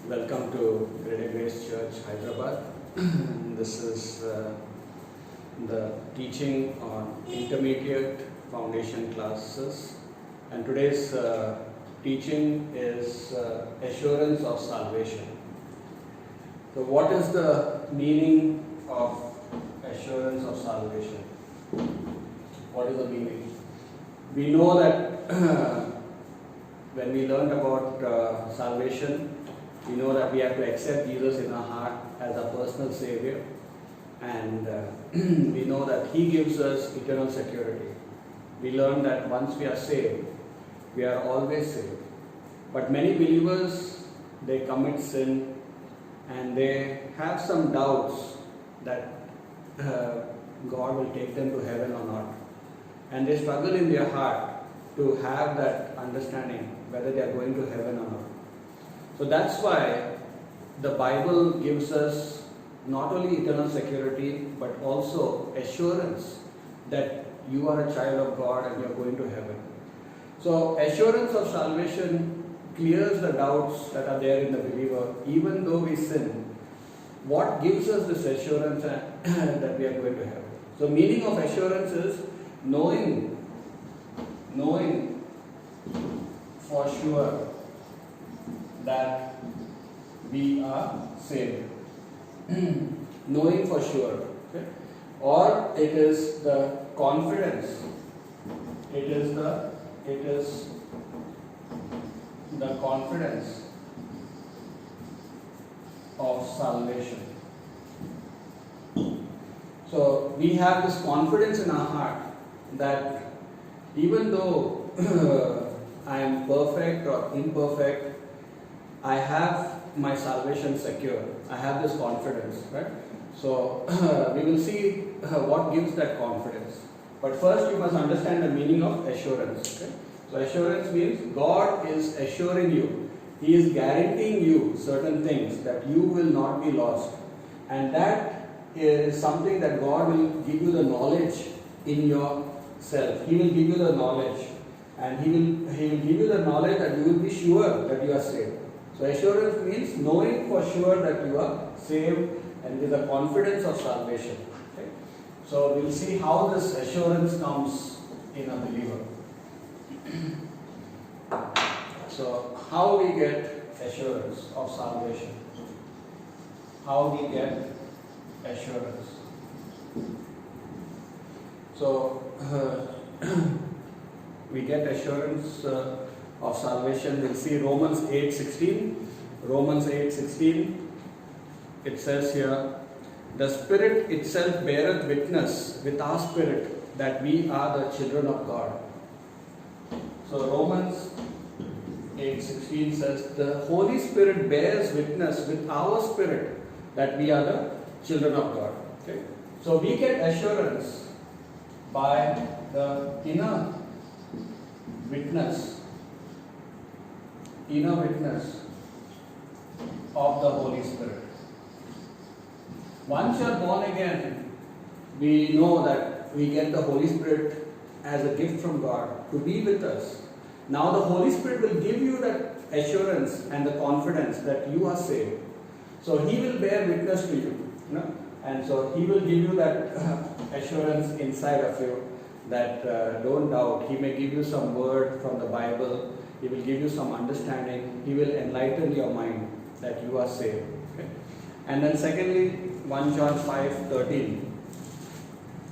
Welcome to Greater Grace Church, Hyderabad. This is the teaching on intermediate foundation classes, and today's teaching is assurance of salvation. So, what is the meaning of assurance of salvation? What is the meaning? We know that when we learned about salvation, we know that we have to accept Jesus in our heart as our personal Savior, and we know that He gives us eternal security. We learn that once we are saved, we are always saved. But many believers, they commit sin and they have some doubts that God will take them to heaven or not. And they struggle in their heart to have that understanding whether they are going to heaven or not. So that's why the Bible gives us not only eternal security but also assurance that you are a child of God and you are going to heaven. So assurance of salvation clears the doubts that are there in the believer even though we sin. What gives us this assurance that we are going to heaven? So meaning of assurance is knowing for sure that we are saved. Knowing for sure. Okay? Or it is the confidence. It is the confidence of salvation. So we have this confidence in our heart that even though I am perfect or imperfect, I have my salvation secure. I have this confidence, right? So we will see what gives that confidence. But first you must understand the meaning of assurance. Okay? So assurance means God is assuring you. He is guaranteeing you certain things that you will not be lost. And that is something that God will give you the knowledge in yourself. He will give you the knowledge. And He will give you the knowledge that you will be sure that you are saved. So assurance means knowing for sure that you are saved, and with the confidence of salvation. Okay? So we'll see how this assurance comes in a believer. So how we get assurance of salvation? How we get assurance? So we get assurance of salvation. We'll see Romans 8:16. Romans 8:16. It says here, the Spirit itself beareth witness with our spirit that we are the children of God. So Romans 8:16 says, the Holy Spirit bears witness with our spirit that we are the children of God. Okay? So we get assurance by the inner witness of the Holy Spirit. Once you are born again, we know that we get the Holy Spirit as a gift from God to be with us. Now the Holy Spirit will give you that assurance and the confidence that you are saved. So He will bear witness to you. And so He will give you that assurance inside of you that don't doubt. He may give you some word from the Bible. He will give you some understanding. He will enlighten your mind that you are saved. Okay? And then secondly, 1 John 5:13.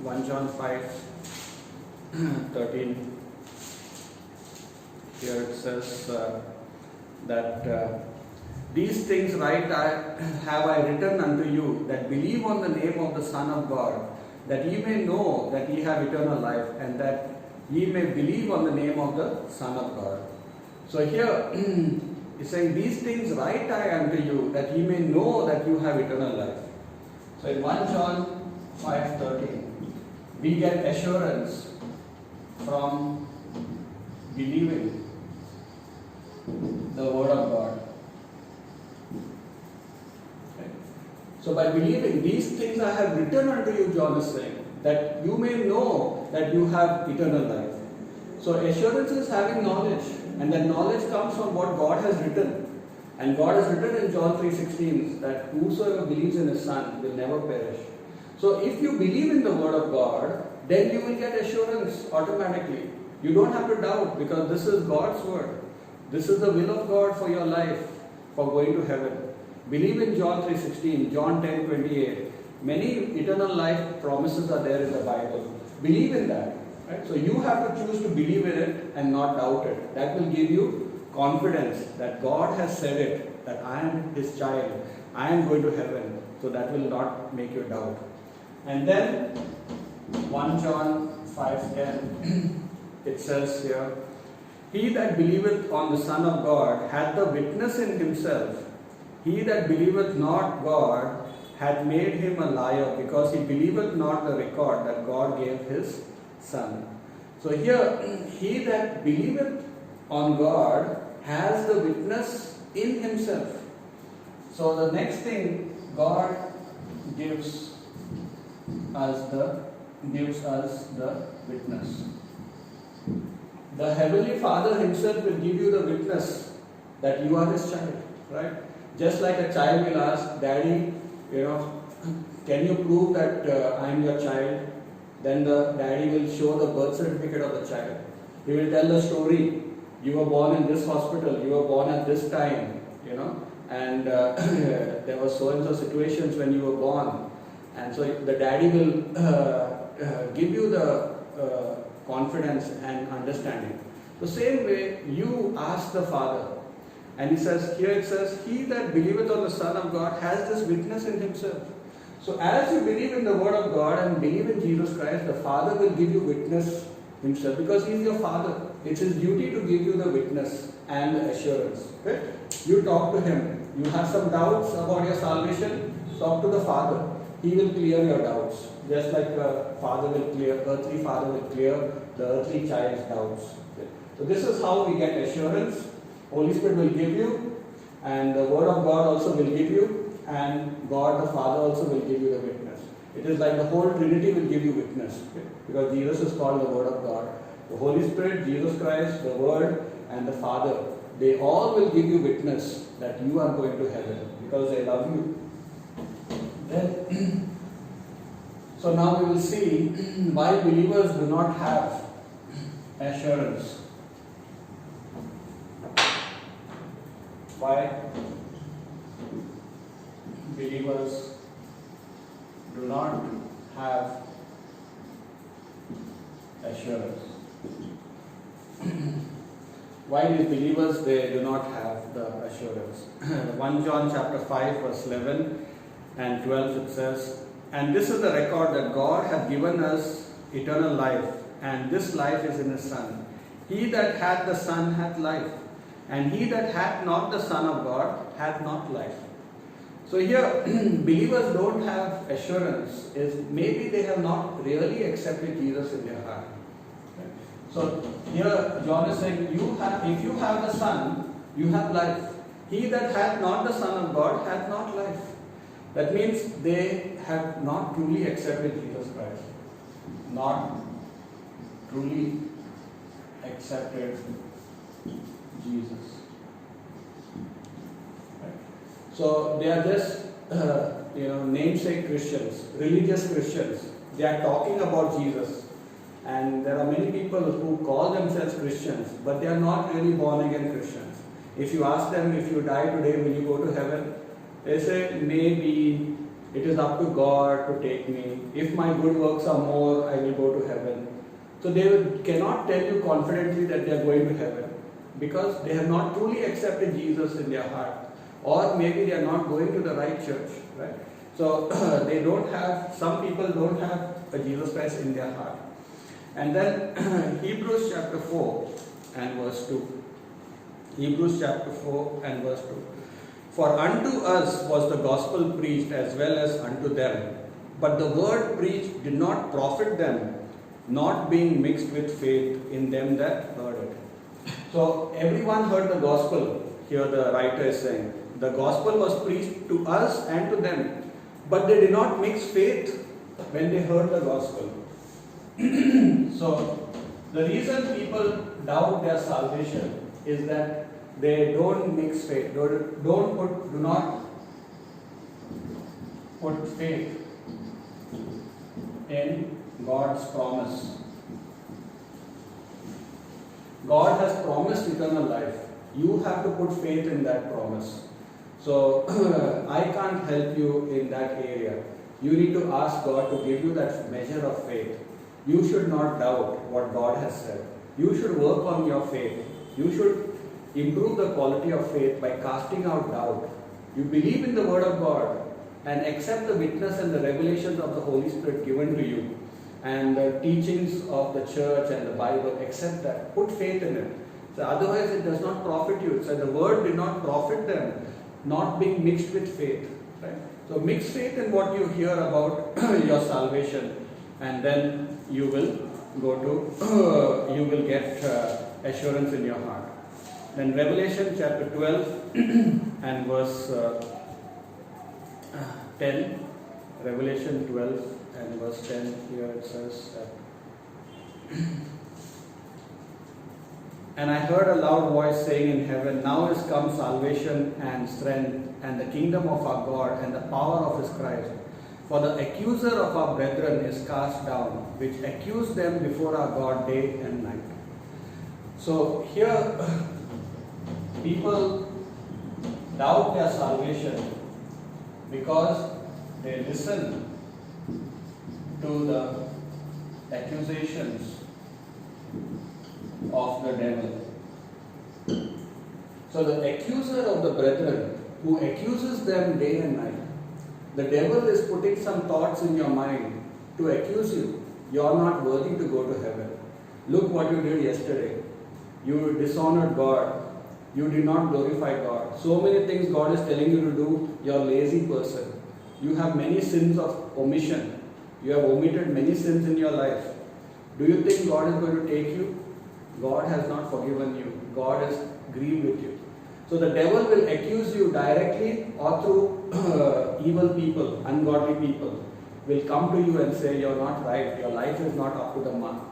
1 John 5:13. Here it says that these things have I written unto you that believe on the name of the Son of God, that ye may know that ye have eternal life, and that ye may believe on the name of the Son of God. So here he's saying, these things write I unto you that ye may know that you have eternal life. So in 1 John 5:13, we get assurance from believing the Word of God. Okay. So by believing these things I have written unto you, John is saying, that you may know that you have eternal life. So assurance is having knowledge, and that knowledge comes from what God has written. And God has written in John 3:16 that whosoever believes in his Son will never perish. So if you believe in the word of God, then you will get assurance automatically. You don't have to doubt, because this is God's word. This is the will of God for your life, for going to heaven. Believe in John 3:16, John 10:28. Many eternal life promises are there in the Bible. Believe in that. Right? So you have to choose to believe in it and not doubt it. That will give you confidence that God has said it, that I am his child, I am going to heaven. So that will not make you doubt. And then 1 John 5:10, it says here, he that believeth on the Son of God hath the witness in himself. He that believeth not God hath made him a liar, because he believeth not the record that God gave his Son. So here, he that believeth on God has the witness in himself. So the next thing, God gives us the witness. The Heavenly Father himself will give you the witness that you are his child, right? Just like a child will ask, Daddy, can you prove that I am your child? Then the daddy will show the birth certificate of the child. He will tell the story. You were born in this hospital, you were born at this time, and there were so and so situations when you were born. And so the daddy will give you the confidence and understanding. The same way you ask the Father, and he says, here it says, he that believeth on the Son of God has this witness in himself. So as you believe in the word of God and believe in Jesus Christ, the Father will give you witness himself, because he is your Father. It's his duty to give you the witness and the assurance. Okay? You talk to him. You have some doubts about your salvation, talk to the Father. He will clear your doubts. Just like a father will clear, earthly father will clear the earthly child's doubts. Okay? So this is how we get assurance. Holy Spirit will give you, and the Word of God also will give you, and God the Father also will give you the witness. It is like the whole Trinity will give you witness, okay? Because Jesus is called the Word of God. The Holy Spirit, Jesus Christ, the Word, and the Father, they all will give you witness that you are going to heaven, because they love you. Then, so now we will see why believers do not have assurance. Why believers do not have assurance. Why these believers, they do not have the assurance? 1 John chapter 5 verse 11 and 12 it says, and this is the record that God hath given us eternal life, and this life is in his Son. He that hath the Son hath life, and he that hath not the Son of God hath not life. So here, believers don't have assurance, is maybe they have not really accepted Jesus in their heart. Okay? So here John is saying, if you have the Son, you have life. He that hath not the Son of God hath not life. That means they have not truly accepted Jesus Christ. Not truly accepted Jesus. Right? So they are just namesake Christians, religious Christians. They are talking about Jesus. And there are many people who call themselves Christians, but they are not really born again Christians. If you ask them, if you die today, will you go to heaven? They say, maybe, it is up to God to take me. If my good works are more, I will go to heaven. So they cannot tell you confidently that they are going to heaven, because they have not truly accepted Jesus in their heart. Or maybe they are not going to the right church, right? So they don't have, some people don't have a Jesus Christ in their heart. And then Hebrews chapter 4 and verse 2. Hebrews chapter 4 and verse 2. For unto us was the gospel preached as well as unto them. But the word preached did not profit them, not being mixed with faith in them that heard it. So everyone heard the gospel, here the writer is saying. The gospel was preached to us and to them, but they did not mix faith when they heard the gospel. So the reason people doubt their salvation is that they don't mix faith. Do not put faith in God's promise. God has promised eternal life. You have to put faith in that promise. So I can't help you in that area. You need to ask God to give you that measure of faith. You should not doubt what God has said. You should work on your faith. You should improve the quality of faith by casting out doubt. You believe in the Word of God and accept the witness and the revelations of the Holy Spirit given to you and the teachings of the church and the Bible. Accept that. Put faith in it. So otherwise it does not profit you. So the Word did not profit them, not being mixed with faith. Right? So mix faith in what you hear about your salvation, and then you will go to, you will get assurance in your heart. Then Revelation chapter 12 and verse 10. Revelation 12 and verse 10. Here it says that. And I heard a loud voice saying in heaven, now is come salvation and strength and the kingdom of our God and the power of his Christ. For the accuser of our brethren is cast down, which accused them before our God day and night. So here, people doubt their salvation because they listen to the accusations of the devil. So the accuser of the brethren, who accuses them day and night, the devil is putting some thoughts in your mind to accuse you. You are not worthy to go to heaven. Look what you did yesterday. You dishonored God. You did not glorify God. So many things God is telling you to do. You are a lazy person. You have many sins of omission. You have omitted many sins in your life. Do you think God is going to take you? God has not forgiven you. God is grieved with you. So the devil will accuse you directly or through evil people, ungodly people, will come to you and say you're not right, your life is not up to the mark.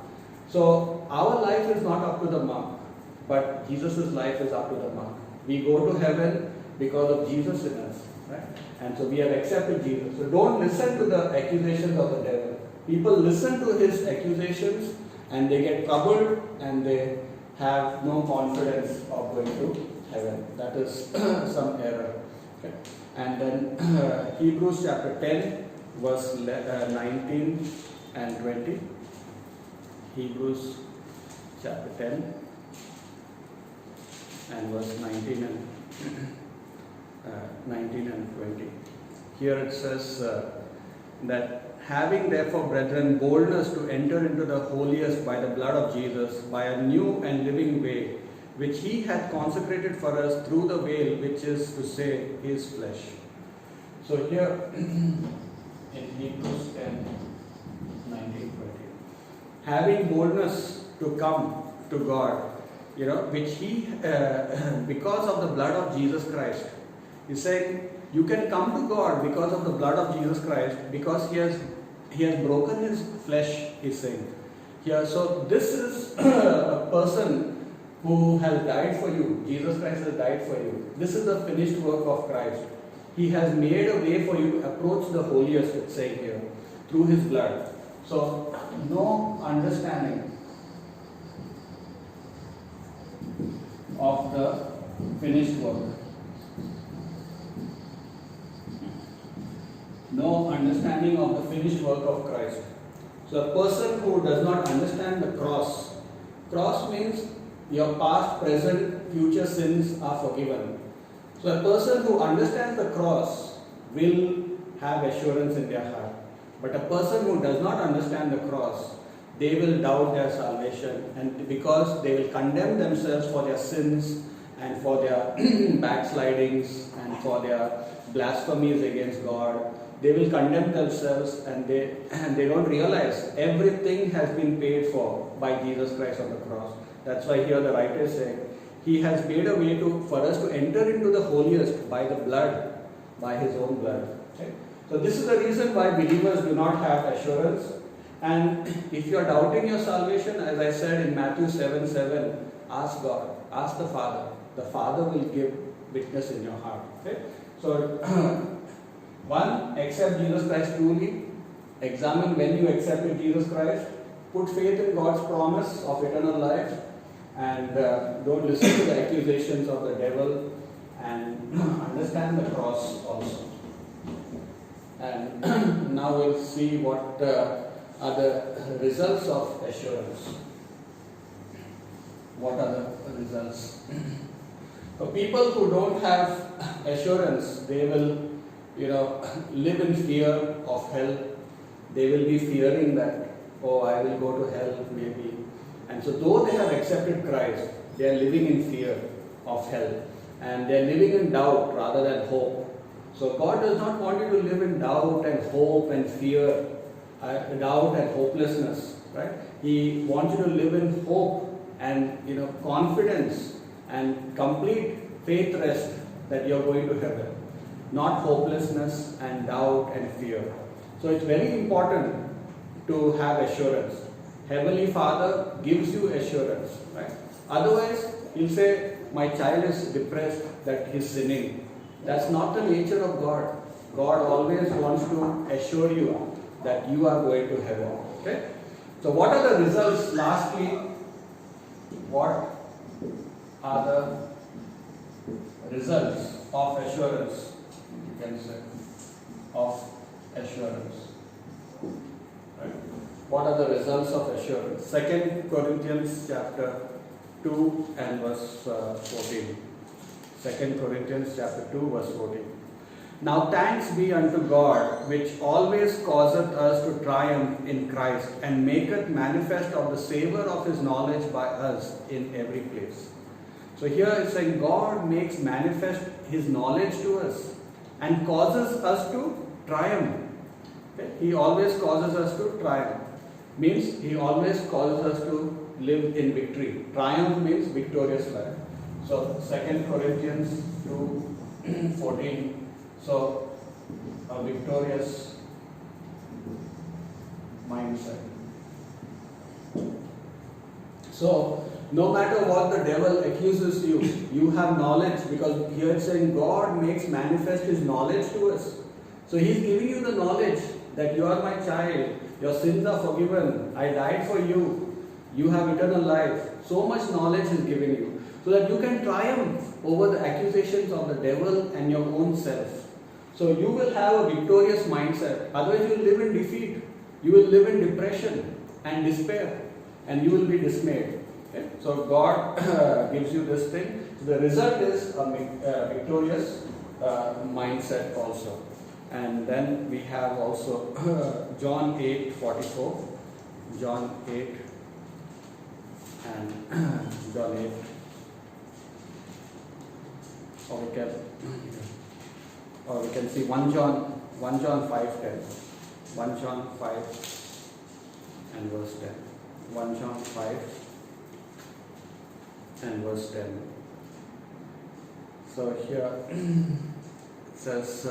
So our life is not up to the mark, but Jesus' life is up to the mark. We go to heaven because of Jesus in us, right? And so we have accepted Jesus. So don't listen to the accusations of the devil. People listen to his accusations and they get troubled and they have no confidence of going to heaven. That is some error. Okay. And then Hebrews chapter 10 verse 19 and 20. Hebrews chapter 10 and verse 19 and 20. Here it says that having therefore, brethren, boldness to enter into the holiest by the blood of Jesus, by a new and living way, which he hath consecrated for us through the veil, which is to say, his flesh. So here in Hebrews 10, 19, 20, having boldness to come to God, which he, because of the blood of Jesus Christ, he's saying, you can come to God because of the blood of Jesus Christ, because he has broken his flesh, he's saying. Here, so this is a person who has died for you. Jesus Christ has died for you. This is the finished work of Christ. He has made a way for you to approach the holiest, it's saying here, through his blood. So, no understanding of the finished work. No understanding of the finished work of Christ. So a person who does not understand the cross means your past, present, future sins are forgiven. So a person who understands the cross will have assurance in their heart. But a person who does not understand the cross, they will doubt their salvation, and because they will condemn themselves for their sins and for their backslidings and for their blasphemies against God. They will condemn themselves and they don't realize everything has been paid for by Jesus Christ on the cross. That's why here the writer is saying, he has made a way for us to enter into the holiest by the blood, by his own blood. Okay? So this is the reason why believers do not have assurance. And if you are doubting your salvation, as I said in Matthew 7:7, ask God, ask the Father. the Father will give witness in your heart. Okay? So, one, accept Jesus Christ truly. Examine when you accepted Jesus Christ. Put faith in God's promise of eternal life. And don't listen to the accusations of the devil. And understand the cross also. And now we'll see what are the results of assurance. What are the results? For people who don't have assurance, they will, live in fear of hell. They will be fearing that, oh, I will go to hell maybe. And so though they have accepted Christ, they are living in fear of hell. And they are living in doubt rather than hope. So God does not want you to live in doubt and hope and fear, doubt and hopelessness, right? He wants you to live in hope and confidence and complete faith rest that you are going to heaven, not hopelessness and doubt and fear. So it's very important to have assurance. Heavenly Father gives you assurance, right? Otherwise, he'll say, my child is depressed that he's sinning. That's not the nature of God. God always wants to assure you that you are going to heaven. Okay? So what are the results? Lastly, what are the results of assurance? You can say of assurance. Right? What are the results of assurance? 2 Corinthians chapter 2 and verse 14. 2 Corinthians chapter 2 verse 14. Now thanks be unto God, which always causeth us to triumph in Christ, and maketh manifest of the savour of his knowledge by us in every place. So here it's saying God makes manifest his knowledge to us and causes us to triumph. Okay? He always causes us to triumph. Means he always causes us to live in victory. Triumph means victorious life. So 2 Corinthians 2:14. So a victorious mindset. So no matter what the devil accuses you, you have knowledge, because here it's saying God makes manifest his knowledge to us. So he's giving you the knowledge that you are my child, your sins are forgiven, I died for you, you have eternal life. So much knowledge is given you, so that you can triumph over the accusations of the devil and your own self. So you will have a victorious mindset. Otherwise you will live in defeat. You will live in depression and despair, and you will be dismayed. Okay? So God gives you this thing. So the result is a victorious mindset also. And then we have also John 8:44. John 8 and John 8. Or we can see 1 John 5:10. 1 John 5 and verse 10. 1 John 5 and verse 10. So here it says,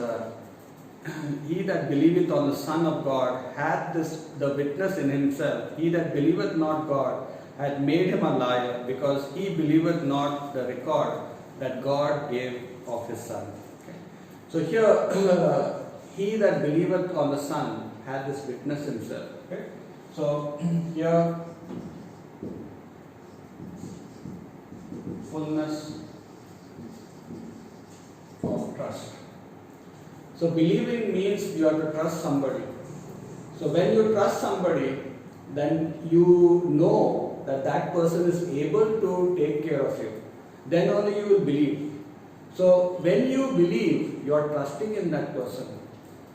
he that believeth on the Son of God hath the witness in himself. He that believeth not God hath made him a liar, because he believeth not the record that God gave of his Son. Okay. So here, he that believeth on the Son hath this witness himself. Okay. So here, fullness of trust. So believing means you have to trust somebody. So when you trust somebody, then you know that that person is able to take care of you. Then only you will believe. So when you believe, you are trusting in that person.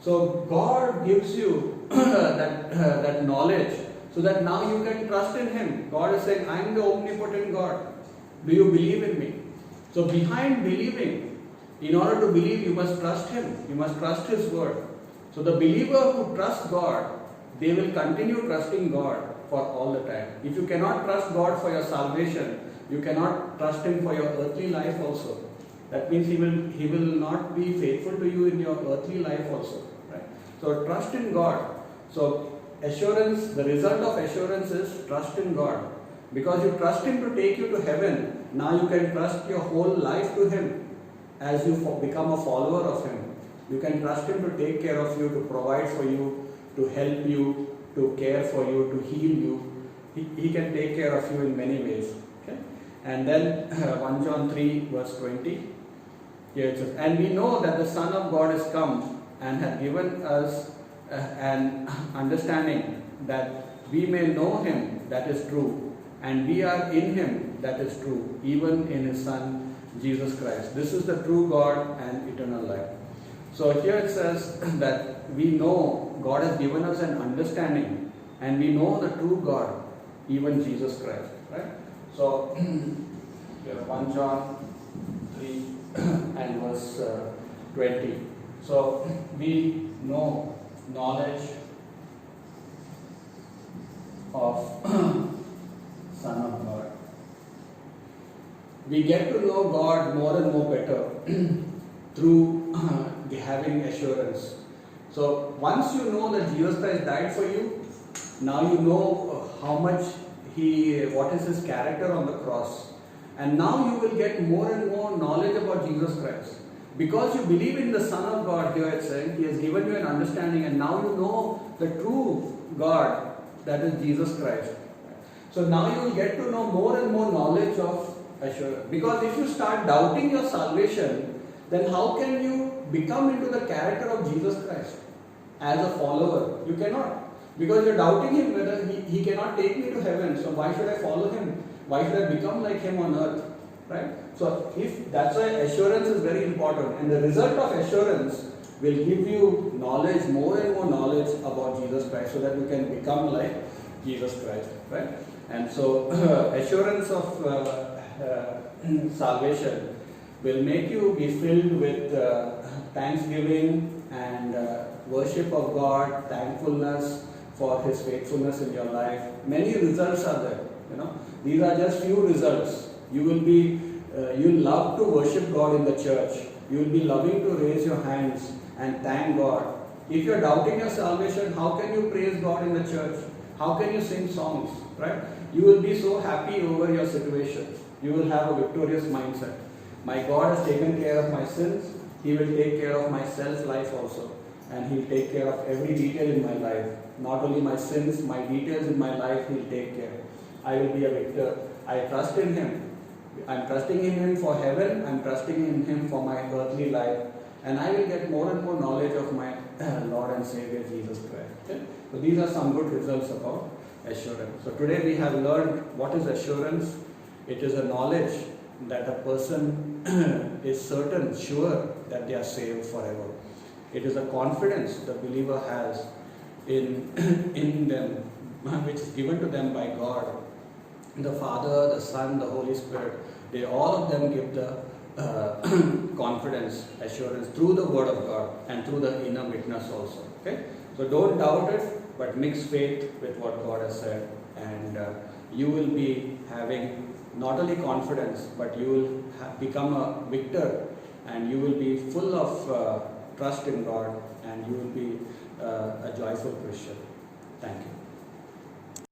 So God gives you that knowledge, so that now you can trust in him. God is saying, I am the omnipotent God. Do you believe in me? So behind believing, in order to believe, you must trust him. You must trust his word. So the believer who trusts God, they will continue trusting God for all the time. If you cannot trust God for your salvation, you cannot trust him for your earthly life also. That means he will not be faithful to you in your earthly life also. Right? So trust in God. So assurance, the result of assurance is trust in God. Because you trust him to take you to heaven, Now you can trust your whole life to Him as you become a follower of Him. You can trust Him to take care of you, to provide for you, to help you, to care for you, to heal you. He can take care of you in many ways. Okay? And then 1 John 3 verse 20. Here it says, and we know that the Son of God has come and has given us an understanding that we may know Him that is true, and we are in Him that is true, even in His Son Jesus Christ. This is the true God and eternal life. So here it says that we know God has given us an understanding, and we know the true God, even Jesus Christ. Right? So here 1 John 3 and verse 20. So we know knowledge of Son of God. We get to know God more and more better through having assurance. So once you know that Jesus Christ died for you, now you know how much what is His character on the cross. And now you will get more and more knowledge about Jesus Christ. Because you believe in the Son of God, here it's saying, He has given you an understanding, and now you know the true God, that is Jesus Christ. So now you will get to know more and more knowledge of assurance. Because if you start doubting your salvation, then how can you become into the character of Jesus Christ as a follower? You cannot. Because you're doubting Him whether he cannot take me to heaven. So why should I follow Him? Why should I become like Him on earth? Right? So that's why assurance is very important. And the result of assurance will give you knowledge, more and more knowledge about Jesus Christ, so that you can become like Jesus Christ. Right? And so assurance of salvation will make you be filled with thanksgiving and worship of God, thankfulness for His faithfulness in your life. Many results are there. These are just few results. You'll love to worship God in the church. You'll be loving to raise your hands and thank God. If you're doubting your salvation, how can you praise God in the church? How can you sing songs? Right? You will be so happy over your situation. You will have a victorious mindset. My God has taken care of my sins. He will take care of my self-life also. And He'll take care of every detail in my life. Not only my sins, my details in my life, He'll take care. I will be a victor. I trust in Him. I'm trusting in Him for heaven. I'm trusting in Him for my earthly life. And I will get more and more knowledge of my Lord and Savior Jesus Christ. Okay? So these are some good results about assurance. So today we have learned what is assurance. It is a knowledge that a person is certain, sure that they are saved forever. It is a confidence the believer has in them, which is given to them by God. The Father, the Son, the Holy Spirit, they all of them give the confidence, assurance through the Word of God and through the inner witness also. Okay? So don't doubt it, but mix faith with what God has said, and you will be having not only confidence, but you will become a victor, and you will be full of trust in God, and you will be a joyful Christian. Thank you.